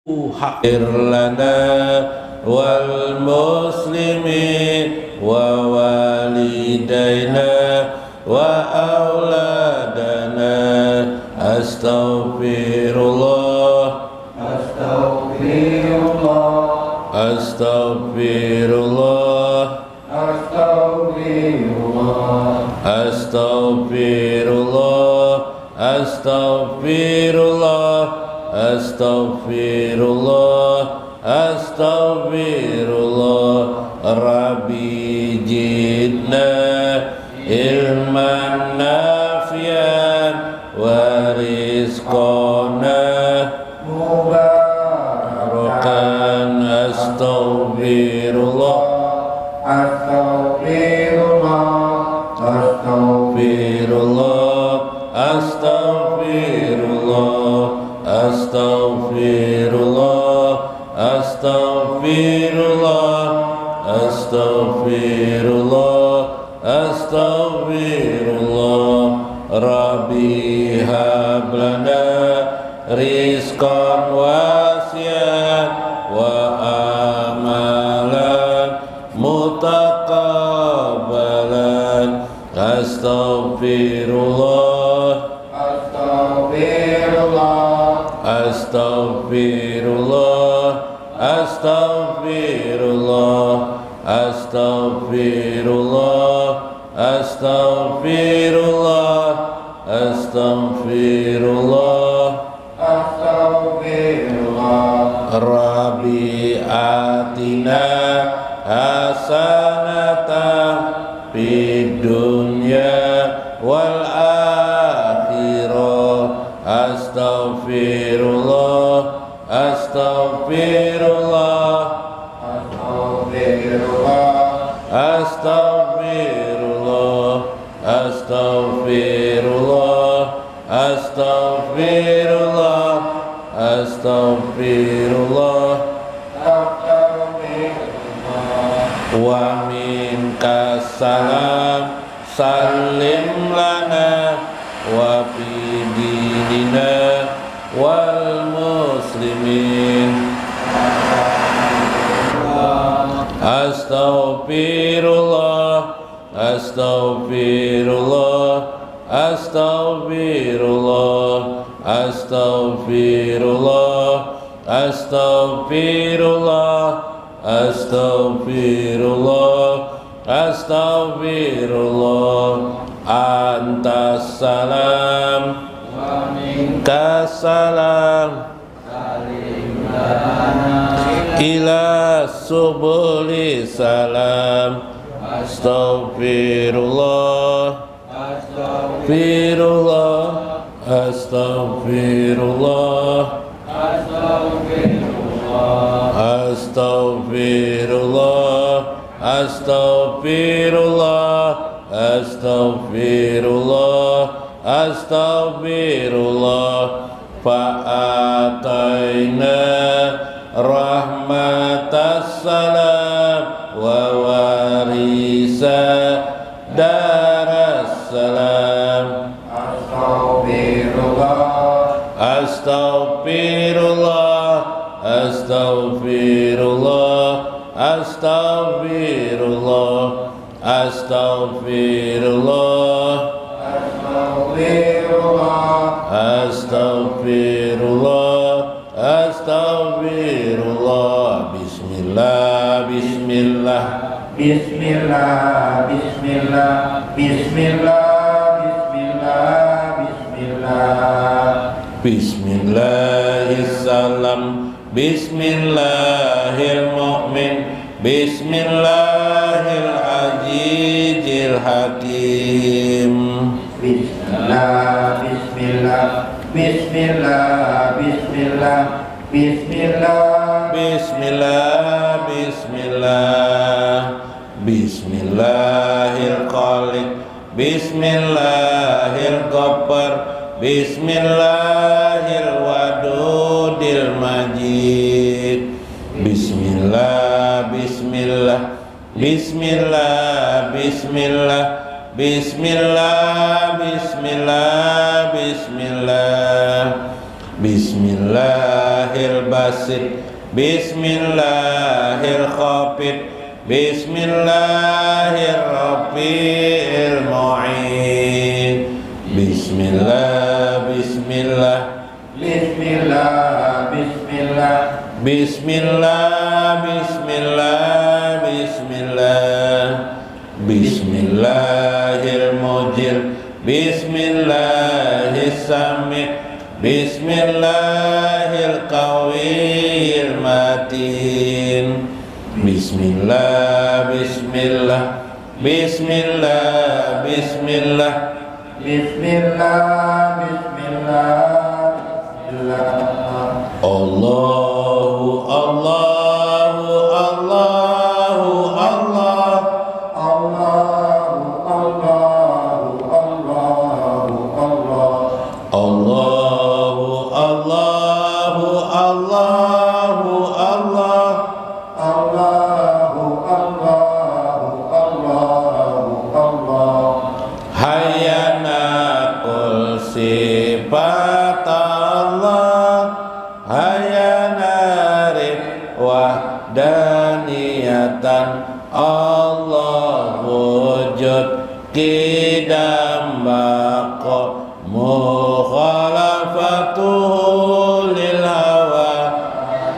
Haqqir lana wal muslimin wa walidaina wa auladana. Astaghfirullah, Astaghfirullah, astaghfirullah, Astaghfirullah, astaghfirullah, astaghfirullah, astaghfirullah, astaghfirullah. Rabbi jidna ilman nafian wa rizqana mubarakan. Astaghfirullah, Astaghfirullah, astaghfirullah, astaghfirullah, astaghfirullah, astaghfirullah, astaghfirullah, astaghfirullah. Rabbi hablana rizqan wasi'an wa amalan mutaqabbalan. Astaghfirullah, Astaghfirullah, astaghfirullah, astaghfirullah, astaghfirullah, astaghfirullah, astaghfirullah. Astaghfirullah. Rabbi atina hasanatan fid dunya wal akhirah. Astaghfirullah, astaghfirullah, Astaghfirullah, astaghfirullah, astaghfirullah, astaghfirullah, astaghfirullah. Wa minka salam salim lana wa fi dinina wal muslimin. Astaghfirullah, astaghfirullah, astaghfirullah, astaghfirullah, astaghfirullah, astaghfirullah, astaghfirullah. Antas salam wa minka kasalam salim lana ila subuli salam. Astaghfirullah, astaghfirullah, astaghfirullah, astaghfirullah, astaghfirullah, astaghfirullah, astaghfirullah. Fa'ataina rahmatas salam wa warisa daras salam. Astaghfirullah, Astaghfirullah, astaghfirullah, astaghfirullah, astaghfirullah, astaghfirullah, astaghfirullah. Bismillah, bismillah, Bismillah, Bismillah, Bismillah, Bismillah, Bismillah. Bismillahirsalam, Bismillahirmu'min, Bismillahir'azizil hakim. Bismillah, Bismillah, Bismillah, Bismillah, Bismillah, Bismillah, Bismillah, Bismillahirkhaliq, Bismillahirghaffar, Bismillahirwadudil majid. Bismillah, Bismillah, Bismillah, Bismillah, Bismillah, Bismillah, Bismillah. Bismillahirbasit, Bismillahirkhafid, Bismillahirrafi'il mu'in. Bismillah, Bismillah, Bismillah, Bismillah, Bismillah, Bismillah, Bismillah. Bismillahirmujir, Bismillahissami', Bismillahilqawiyil matin. Bismillah, Bismillah, Bismillah, Bismillah. Bismillah, Bismillah, Bismillah. Allahu, Allahu, Allahu, Allah. Allahu, Allahu, Allahu, Allah. Allahu, Allahu, Allahu, Allah. Allahu, Allahu, Allahu, Allah. Hayana kul sifat Allah, hayana rif wahdaniyatan Allah wujud qidam baqa mukhalafatuhu lil hawa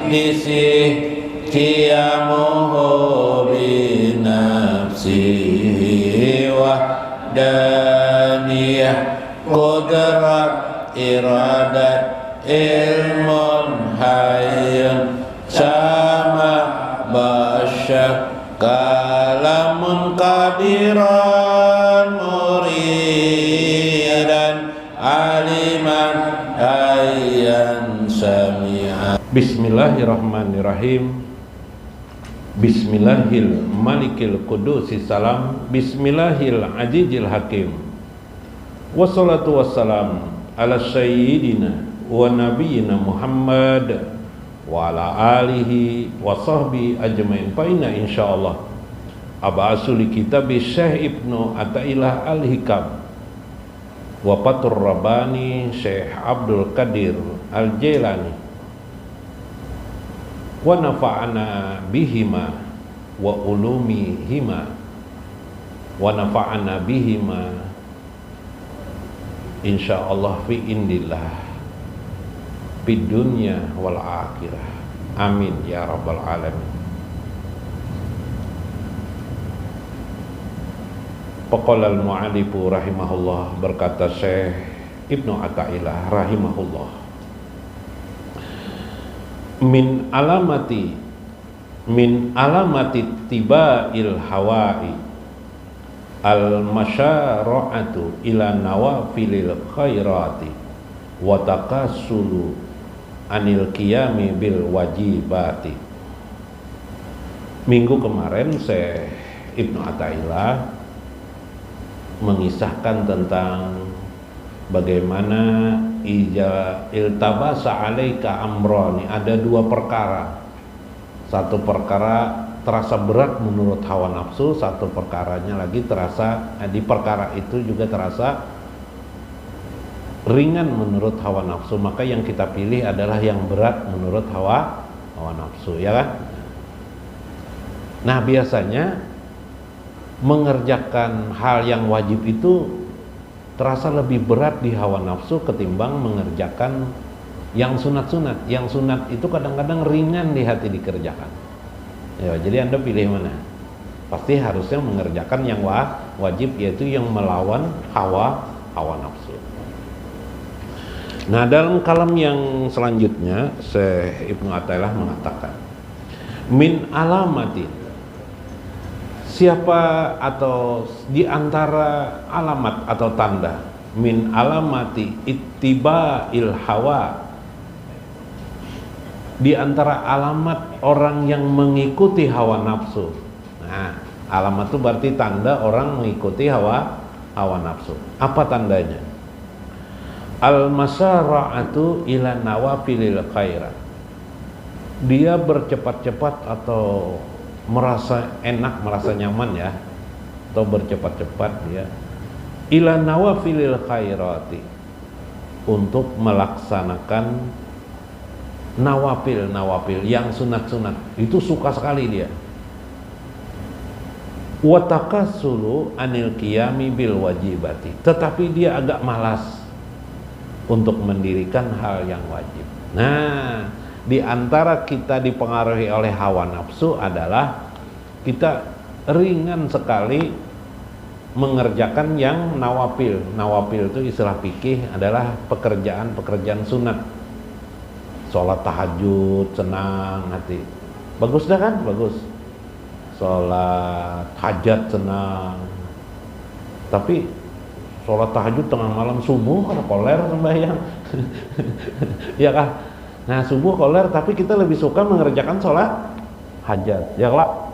disih qiyamuhu bi nafsihi wahdaniyah qudrat iradat ilmun hayyun sama basyar kalamun qadiran muridan aliman hayyan sami'an. Bismillahirrahmanirrahim. Bismillahil malikil qudusis salam, Bismillahil azizil hakim. Wassalatu wassalam ala sayyidina wa nabiyyina Muhammad wa ala alihi wa sahbihi ajmain. Fa inna insyaallah abasuli kitab Syekh Ibnu Athaillah Al-Hikam wa Fathur Rabbani Syekh Abdul Qadir Al-Jailani wa nafa'ana bihima wa ulumihima wa nafa'ana bihima insyaallah fi indillah fid dunya wal akhirah. Amin ya rabbal alamin. Faqala al-mu'allifu rahimahullah, berkata Syekh Ibnu Athaillah rahimahullah, min alamati tibail hawai al-masyara'atu ila nawafilil khairati wa taqassulu anil qiyami bil wajibati. Minggu kemarin Syekh Ibnu Athaillah mengisahkan tentang bagaimana iltabasa alaika amroni, ada dua perkara. Satu perkara terasa berat menurut hawa nafsu, satu perkaranya lagi terasa di perkara itu juga terasa ringan menurut hawa nafsu. Maka yang kita pilih adalah yang berat menurut hawa nafsu, ya kan? Nah, biasanya mengerjakan hal yang wajib itu terasa lebih berat di hawa nafsu ketimbang mengerjakan yang sunat-sunat. Yang sunat itu kadang-kadang ringan di hati dikerjakan. Ya, jadi Anda pilih mana? Pasti harusnya mengerjakan yang wajib, yaitu yang melawan hawa nafsu. Nah, dalam kalam yang selanjutnya Syekh Ibnu Athaillah mengatakan, min alamati, siapa atau di antara alamat atau tanda, min alamati ittiba'il hawa, di antara alamat orang yang mengikuti hawa nafsu. Nah, alamat itu berarti tanda orang mengikuti hawa nafsu. Apa tandanya? Al-masara'atu ila nawafilil khairat, dia bercepat-cepat atau merasa enak, merasa nyaman ya, atau bercepat-cepat dia ila nawafilil khairati, untuk melaksanakan nawafil yang sunat-sunat. Itu suka sekali dia. Wa takassulu anil qiyami bil wajibati. Tetapi dia agak malas untuk mendirikan hal yang wajib. Nah, di antara kita dipengaruhi oleh hawa nafsu adalah kita ringan sekali mengerjakan yang nawafil. Nawafil itu istilah fikih adalah pekerjaan-pekerjaan sunat. Sholat tahajud, senang hati. Bagus dah kan? Bagus. Sholat hajat, senang. Tapi sholat tahajud tengah malam subuh ada koler sembahyang. Ya kah? Nah, subuh koler, tapi kita lebih suka mengerjakan sholat hajat. Ya lah.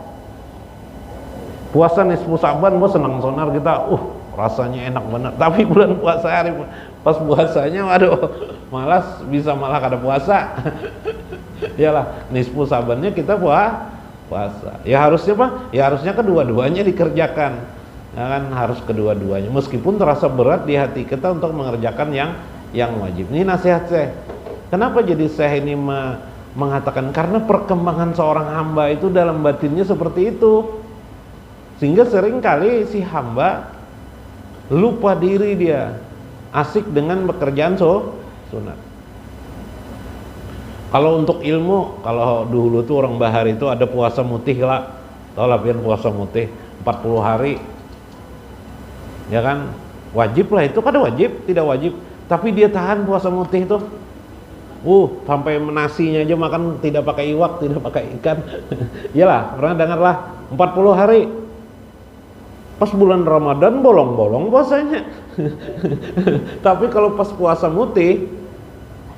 Puasa nisfu Sa'ban, senang sonar kita, rasanya enak banget. Tapi bulan puasa hari pas puasanya, waduh, malas, bisa malah kada puasa. Yalah, nisfu Sa'bannya kita puasa. Ya harusnya apa? Ya harusnya kedua-duanya dikerjakan. Ya kan, harus kedua-duanya. Meskipun terasa berat di hati kita untuk mengerjakan yang wajib. Ini nasihat saya. Kenapa jadi saya ini mengatakan? Karena perkembangan seorang hamba itu dalam batinnya seperti itu. Sehingga seringkali si hamba lupa diri dia, asik dengan pekerjaan sunat. Kalau untuk ilmu, kalau dulu tuh orang Bahar itu ada puasa mutih lah, tahu latihan puasa mutih 40 hari, ya kan, wajib lah itu, kada wajib, tidak wajib, tapi dia tahan puasa mutih itu, sampai nasinya aja makan tidak pakai iwak, tidak pakai ikan, iyalah, pernah dengar lah, 40 hari. Pas bulan Ramadan bolong-bolong puasanya. Tapi kalau pas puasa mutih,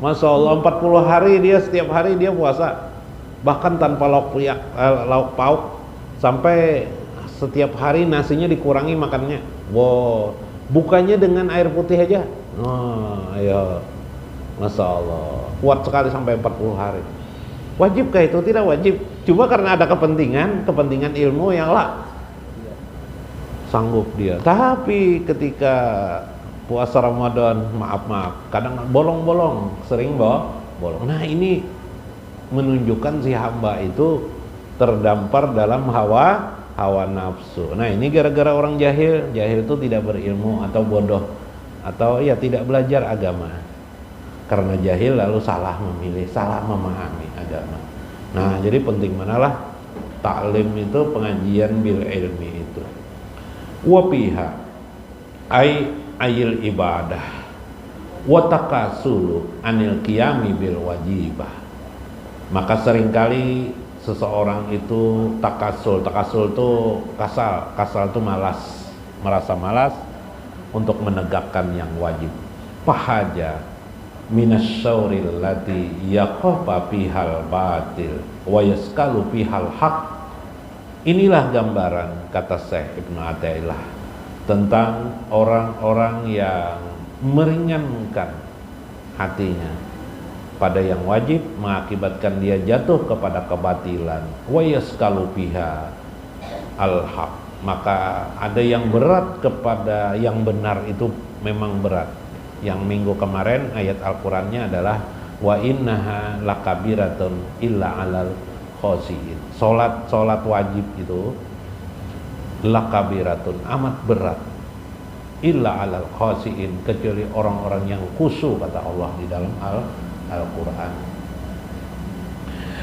Masya Allah 40 hari dia, setiap hari dia puasa. Bahkan tanpa lauk pauk. Sampai setiap hari nasinya dikurangi makannya. Wow, bukanya dengan air putih aja. Ayo, Masya Allah, kuat sekali sampai 40 hari. Wajibkah itu? Tidak wajib. Cuma karena ada kepentingan ilmu yang sanggup dia. Tapi ketika puasa Ramadan, maaf, kadang bolong-bolong, sering bolong. Nah, ini menunjukkan si hamba itu terdampar dalam hawa nafsu. Nah, ini gara-gara orang jahil itu tidak berilmu atau bodoh atau ya tidak belajar agama. Karena jahil lalu salah memilih, salah memahami agama. Nah, jadi penting manalah taklim itu, pengajian bil ilmi itu. Wapiha ayil ibadah wa takasulu anil qiyami bil wajibah. Maka seringkali seseorang itu takasul itu kasal itu malas, merasa malas untuk menegakkan yang wajib. Fahaja minasyauril lati yaqafa bihal batil wa yaskalu bihal haq. Inilah gambaran, kata Syekh Ibnu Athaillah, tentang orang-orang yang meringankan hatinya pada yang wajib, mengakibatkan dia jatuh kepada kebatilan. Wa yaskalu biha al-haq. Maka ada yang berat kepada yang benar, itu memang berat. Yang minggu kemarin ayat Al-Qur'annya adalah wa innaha lakabiratun illa alal khosiin. Solat wajib itu lakabiratun, amat berat, illa alal khosiin, kecuali orang-orang yang khusyuk, kata Allah di dalam Al-Quran.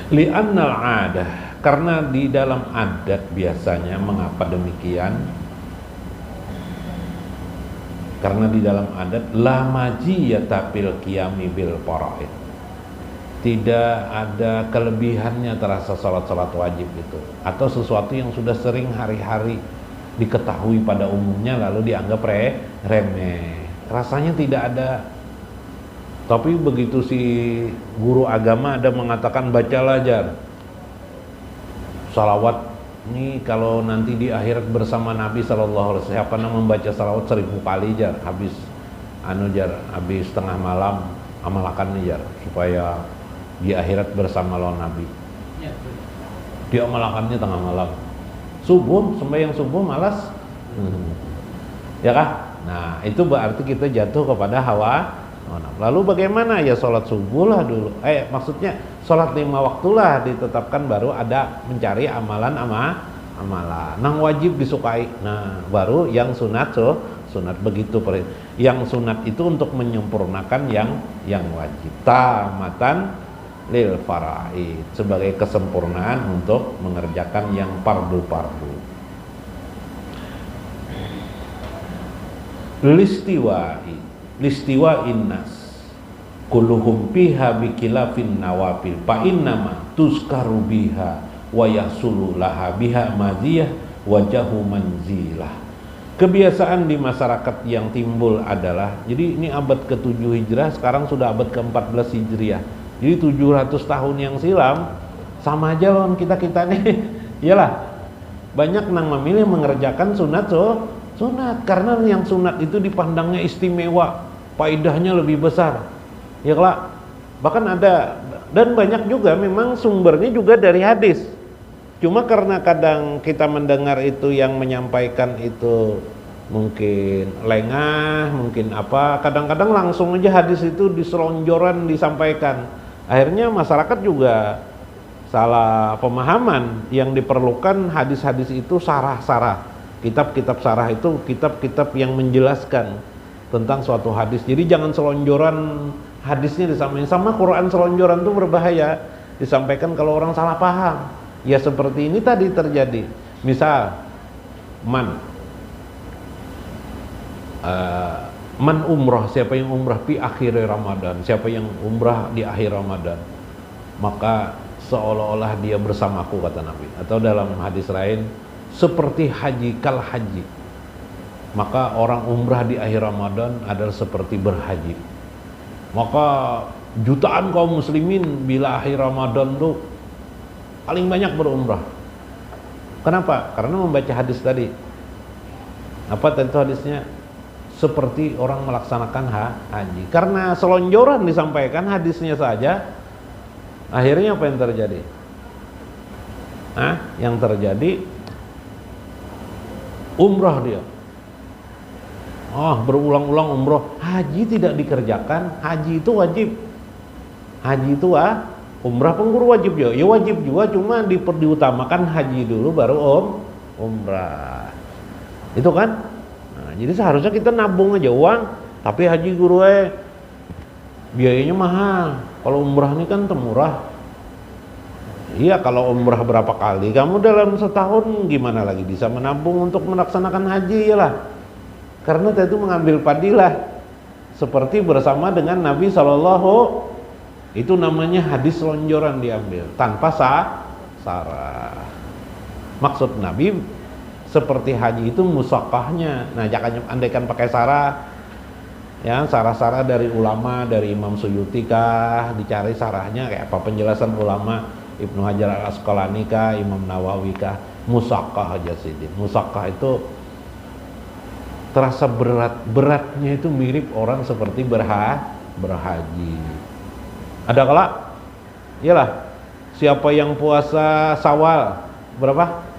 Li'annal adah, karena di dalam adat biasanya. Mengapa demikian? Karena di dalam adat la majiyata fil qiyami bil faraid, tidak ada kelebihannya terasa salat wajib itu, atau sesuatu yang sudah sering hari-hari diketahui pada umumnya lalu dianggap remeh, rasanya tidak ada. Tapi begitu si guru agama ada mengatakan bacalah jar salawat ini, kalau nanti di akhirat bersama Nabi SAW, siapa yang membaca salawat 1000 kali jar, habis habis tengah malam amalkan nih jar, supaya di akhirat bersama lawan Nabi. Dia amalkannya tengah malam, subuh, sembahyang subuh malas, ya kah? Nah, itu berarti kita jatuh kepada hawa Lalu bagaimana? Ya sholat subuh lah dulu. Maksudnya sholat 5 waktu lah ditetapkan, baru ada mencari amalan amalan. Nang wajib disukai. Nah, baru yang sunat sunat begitu. Yang sunat itu untuk menyempurnakan yang wajib. Tamatan lil faraid, sebagai kesempurnaan untuk mengerjakan yang fardu-fardu. Listiwa'in nas kulluhum biha bikilafin nawafil fa innama tuzkaru biha wa yahsulu laha biha madiyah wajahu manzilah. Kebiasaan di masyarakat yang timbul adalah, jadi ini abad ke-7 Hijrah, sekarang sudah abad ke-14 Hijriah. Jadi 700 tahun yang silam sama aja lawan kita-kita nih. Iyalah. Banyak nang memilih mengerjakan sunat karena yang sunat itu dipandangnya istimewa, faedahnya lebih besar. Ya kelak. Bahkan ada, dan banyak juga memang sumbernya juga dari hadis. Cuma karena kadang kita mendengar itu yang menyampaikan itu mungkin lengah, mungkin apa, kadang-kadang langsung aja hadis itu diselonjoran disampaikan. Akhirnya masyarakat juga salah pemahaman. Yang diperlukan hadis-hadis itu sarah-sarah. Kitab-kitab sarah itu kitab-kitab yang menjelaskan tentang suatu hadis. Jadi jangan selonjoran hadisnya disampaikan. Sama Quran selonjoran itu berbahaya, disampaikan kalau orang salah paham. Ya seperti ini tadi terjadi. Misal man umrah, siapa yang umrah di akhir Ramadan, siapa yang umrah di akhir Ramadan, maka seolah-olah dia bersamaku, kata Nabi. Atau dalam hadis lain, seperti haji kal haji, maka orang umrah di akhir Ramadan adalah seperti berhaji. Maka jutaan kaum muslimin bila akhir Ramadan tuh paling banyak berumrah. Kenapa? Karena membaca hadis tadi. Apa tentu hadisnya? Seperti orang melaksanakan haji. Karena selonjoran disampaikan hadisnya saja, akhirnya apa yang terjadi? Yang terjadi umrah dia. Berulang-ulang umrah. Haji tidak dikerjakan. Haji itu wajib. Haji itu umrah pun wajib juga. Ya wajib juga, cuma diutamakan haji dulu baru umrah. Itu kan? Nah, jadi seharusnya kita nabung aja uang, tapi haji guru biayanya mahal. Kalau umrah ini kan temurah. Iya, kalau umrah berapa kali kamu dalam setahun gimana lagi bisa menabung untuk melaksanakan haji? Iyalah, karena itu mengambil fadilah seperti bersama dengan Nabi Sallallahu, itu namanya hadis lonjoran diambil tanpa sarah. Maksud Nabi seperti haji itu musakahnya. Nah, jangan andaikan pakai sarah, ya sarah-sarah dari ulama, dari Imam Suyuti kah, dicari sarahnya kayak apa, penjelasan ulama Ibnu Hajar Al-Asqalani kah, Imam Nawawi kah, musakah aja sih. Musakah itu terasa beratnya itu mirip orang seperti berhaji. Ada kala, iyalah, siapa yang puasa Syawal berapa?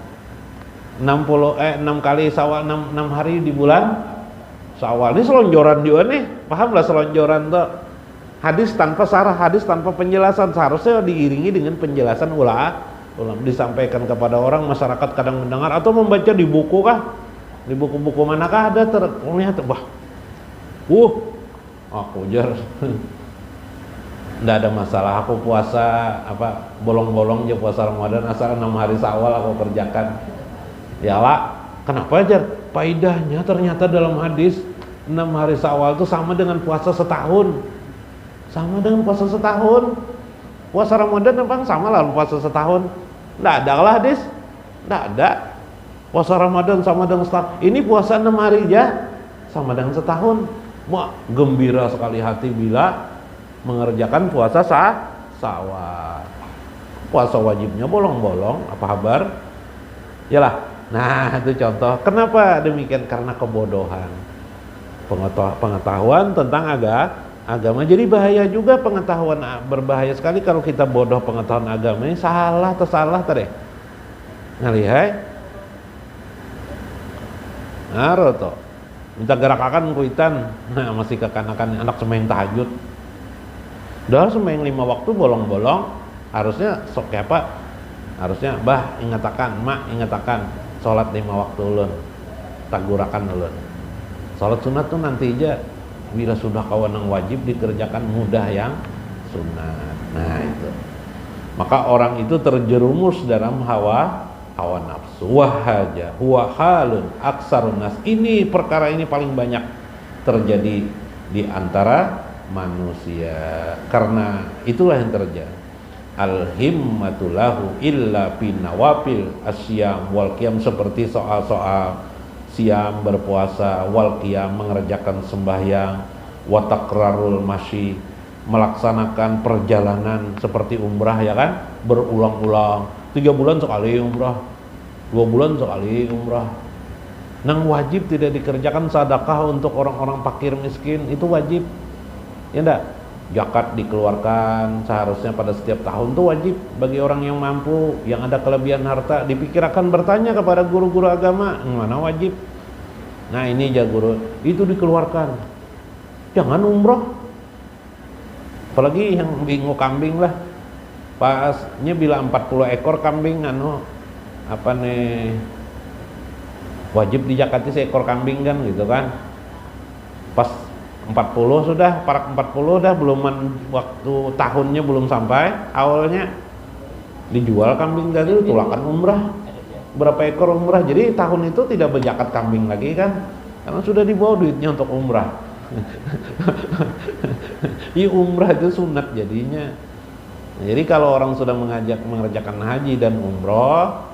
6 kali Syawal, 6 hari di bulan Syawal. Ini selonjoran juga nih, paham lah selonjoran tuh. Hadis tanpa sarah, hadis tanpa penjelasan, seharusnya diiringi dengan penjelasan ulama, disampaikan kepada orang, masyarakat kadang mendengar atau membaca di buku kah, di buku-buku manakah ada terlihat, aku jar nggak ada masalah, aku puasa bolong-bolong aja puasa Ramadan asal 6 hari Syawal aku kerjakan. Ya lah, kenapa aja? Faedahnya ternyata dalam hadis 6 hari Syawal itu sama dengan puasa setahun. Sama dengan puasa setahun. Puasa Ramadan memang sama lah puasa setahun. Nggak ada lah hadis. Nggak ada. Puasa Ramadan sama dengan setahun. Ini puasa 6 hari aja sama dengan setahun. Wah, gembira sekali hati bila mengerjakan puasa Syawal. Puasa wajibnya bolong-bolong, apa kabar? Yalah. Nah, itu contoh. Kenapa demikian? Karena kebodohan. Pengetahuan tentang agama. Jadi bahaya juga pengetahuan, berbahaya sekali kalau kita bodoh pengetahuan agama ini, salah tadi. Ngalihai. Naruto. minta gerakakan kuitan, nah masih kekanakan anak sembahyang tahajud. Udah sembahyang 5 waktu bolong-bolong, harusnya sok kayak apa? Harusnya bah ingatakan, mak ingatakan sholat 5 waktu ulun, tagurakan ulun. Sholat sunat tuh nanti aja, bila sudah kawanang wajib dikerjakan mudah yang sunat. Nah itu, maka orang itu terjerumus dalam hawa nafsu. Wahaja huwa halun aksarun nas. Ini perkara ini paling banyak terjadi di antara manusia. Karena itulah yang terjadi. Al-himmatu lahu illa binawafil asyam wal qiyam, seperti soal-soal siam berpuasa, wal qiyam mengerjakan sembahyang, wa takrarul masyi melaksanakan perjalanan seperti umrah ya kan, berulang-ulang. 3 bulan sekali umrah, 2 bulan sekali umrah. Nang wajib tidak dikerjakan sedekah untuk orang-orang fakir miskin, itu wajib. Ya enggak? Zakat dikeluarkan seharusnya pada setiap tahun, itu wajib bagi orang yang mampu, yang ada kelebihan harta. Dipikirkan bertanya kepada guru-guru agama, mana wajib. Nah ini ya guru, itu dikeluarkan. Jangan umroh. Apalagi yang bingung kambing lah. Pasnya bila 40 ekor kambing apa nih, wajib dijakati seekor kambing kan gitu kan. Pas 40 sudah, parak 40 dah, belum waktu tahunnya belum sampai, awalnya dijual kambing tadi, tulakan umrah. Berapa ekor umrah, jadi tahun itu tidak berzakat kambing lagi kan, karena sudah dibawa duitnya untuk umrah. Iya, umrah itu sunat jadinya. Jadi kalau orang sudah mengerjakan haji dan umrah,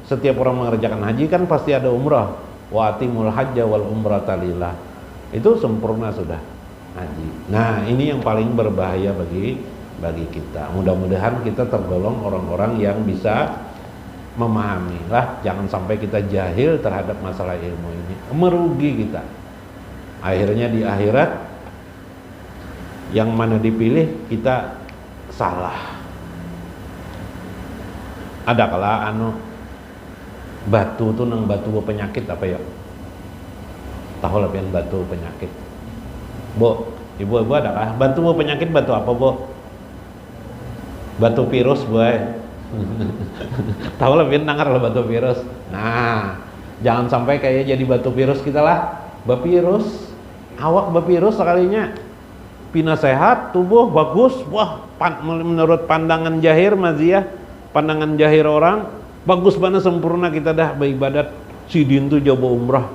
setiap orang mengerjakan haji kan pasti ada umrah. Wa atimul hajja wal umrata lillah. Itu sempurna sudah haji. Nah ini yang paling berbahaya bagi kita. Mudah-mudahan kita tergolong orang-orang yang bisa memahami lah. Jangan sampai kita jahil terhadap masalah ilmu ini, merugi kita. Akhirnya di akhirat yang mana dipilih kita salah. Ada kala batu tuh nang batu penyakit apa ya? Tahu lah pian batu penyakit. Bu, ibu ada kah? Batu penyakit batu apa, Bu? Batu virus, Bu. Tahu lah pian nangar lah batu virus. Nah, jangan sampai kayak jadi batu virus kita lah. Bapirus, awak bapirus sekalinya. Pina sehat, tubuh bagus. Wah, menurut pandangan jahir maziyah, pandangan jahir orang, bagus banget, sempurna kita dah beribadat. Sidin tuh coba umrah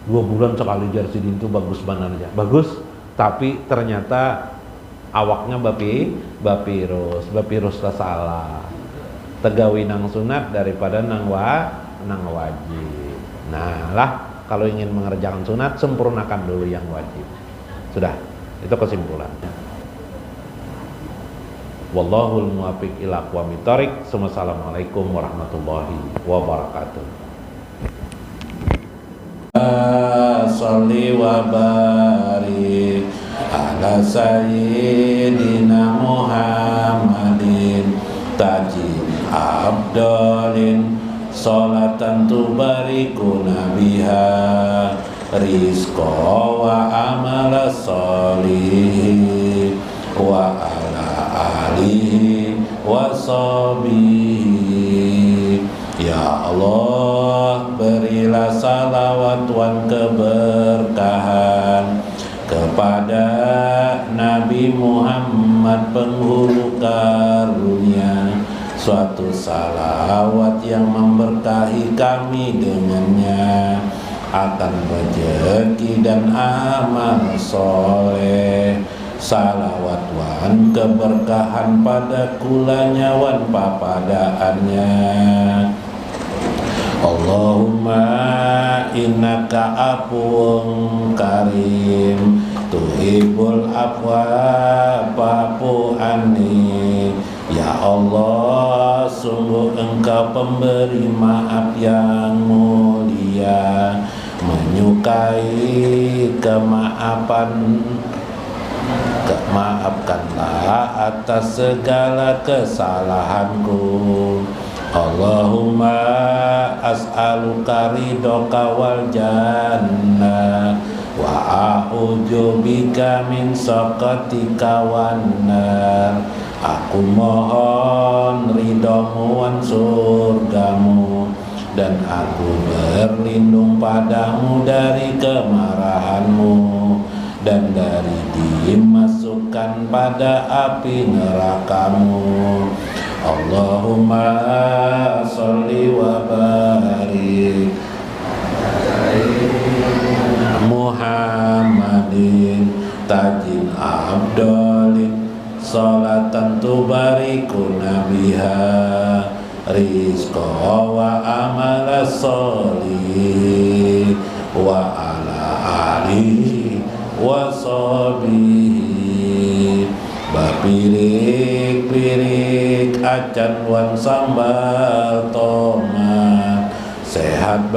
2 bulan sekali jar sidin tuh bagus banget aja. Bagus, tapi ternyata awaknya bapirus lah salah. Tegawi nang sunat daripada nang wajib. Nah lah, kalau ingin mengerjakan sunat, sempurnakan dulu yang wajib. Sudah, itu kesimpulannya. Wallahul muwaffiq ila aqwamit thoriq. Wassalamualaikum warahmatullahi wabarakatuh. Sholli wa barik ala sayyidina Muhammadin taji abdalin sholatan tubarikuna biha rizqa wa amala sholihi wa ala alihi wa sahbihi. Ya Allah, berilah salawat dan keberkahan kepada Nabi Muhammad penghulu karunia, suatu salawat yang memberkahi kami dengannya akan rezeki dan amal soleh. Salawat wan keberkahan pada kulanya wan papadaannya. Allahumma innaka afuwun karim tuhibbul afwa fa'fu anni. Ya Allah, sungguh Engkau pemberi maaf yang mulia, menyukai kemaafan. Maafkanlah atas segala kesalahanku. Allahumma as'aluka ridhoka wal jannah wa a'udzubika min saqatika wan nar. Aku mohon ridhomu wan surgamu, dan aku berlindung padamu dari kemarahanmu dan dari dimasukkan pada api nerakamu. Allahumma sholli wa barik Muhammadin tajin abdolin salatan tubarikuna biha rizqa wa amala sholih wa ala alihi wa sahbihi. Bapirik-pirik acan wan sambal tomat sehat